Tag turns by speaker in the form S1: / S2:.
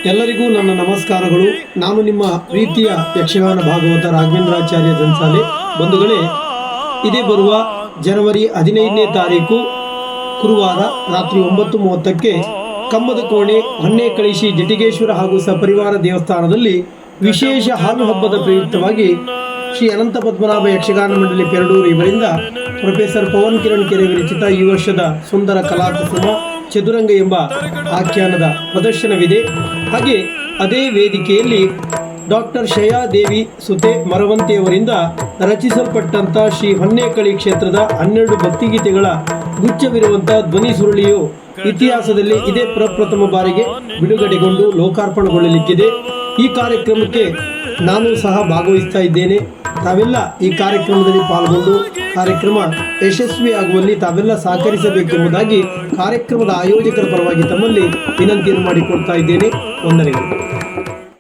S1: ಎಲ್ಲರಿಗೂ ನನ್ನ ನಮಸ್ಕಾರಗಳು. ನಾನು ನಿಮ್ಮ ಪ್ರೀತಿಯ ಯಕ್ಷಗಾನ ಭಾಗವತ ರಾಘವೇಂದ್ರಾಚಾರ್ಯ ಜನ್ಸಾಲೆ. ಬಂಧುಗಳೇ, ಇದೇ ಬರುವ ಜನವರಿ 15ನೇ ತಾರೀಕು ಗುರುವಾರ ರಾತ್ರಿ 9:30ಕ್ಕೆ ಕಮ್ಮದ ಕೋಣೆ ಹೊನ್ನೇಕಳಿಶಿ ಜಟಿಗೇಶ್ವರ ಹಾಗೂ ಸಪರಿವಾರ ದೇವಸ್ಥಾನದಲ್ಲಿ ವಿಶೇಷ ಹಾಲು ಹಬ್ಬದ ಪ್ರಯುಕ್ತವಾಗಿ ಶ್ರೀ ಅನಂತ ಪದ್ಮನಾಭ ಯಕ್ಷಗಾನ ಮಂಡಳಿ ಪೆರಡೂರು ಇವರಿಂದ ಪ್ರೊಫೆಸರ್ ಪವನ್ ಕಿರಣ್ ಕೆರೆ ವಿರಚಿತ ಈ ವರ್ಷದ ಸುಂದರ ಕಲಾಕುಸುಮ ಚದುರಂಗ ಎಂಬ ಆಖ್ಯಾನದ ಪ್ರದರ್ಶನವಿದೆ. ಹಾಗೆ ಅದೇ ವೇದಿಕೆಯಲ್ಲಿ ಡಾಕ್ಟರ್ ಶಯಾದೇವಿ ಸುತೆ ಮರವಂತಿಯವರಿಂದ ರಚಿಸಲ್ಪಟ್ಟಂಥ ಶ್ರೀ ಹೊನ್ನೇಕಳಿ ಕ್ಷೇತ್ರದ 12 ಭಕ್ತಿಗೀತೆಗಳ ಗುಚ್ಛವಿರುವಂಥ ಧ್ವನಿ ಸುರುಳಿಯು ಇತಿಹಾಸದಲ್ಲಿ ಇದೇ ಪ್ರಪ್ರಥಮ ಬಾರಿಗೆ ಬಿಡುಗಡೆಗೊಂಡು ಲೋಕಾರ್ಪಣೆಗೊಳ್ಳಲಿಕ್ಕಿದೆ. ಈ ಕಾರ್ಯಕ್ರಮಕ್ಕೆ ನಾನು ಸಹ ಭಾಗವಹಿಸ್ತಾ ಇದ್ದೇನೆ. ತಾವೆಲ್ಲ ಈ ಕಾರ್ಯಕ್ರಮದಲ್ಲಿ ಪಾಲ್ಗೊಂಡು ಕಾರ್ಯಕ್ರಮ ಯಶಸ್ವಿಯಾಗುವಲ್ಲಿ ತಾವೆಲ್ಲ ಸಹಕರಿಸಬೇಕೆಂಬುದಾಗಿ ಕಾರ್ಯಕ್ರಮದ ಆಯೋಜಕರ ಪರವಾಗಿ ತಮ್ಮಲ್ಲಿ ವಿನಂತಿಯನ್ನು ಮಾಡಿಕೊಡ್ತಾ ಇದ್ದೇನೆ. ವಂದನೆಗಳು.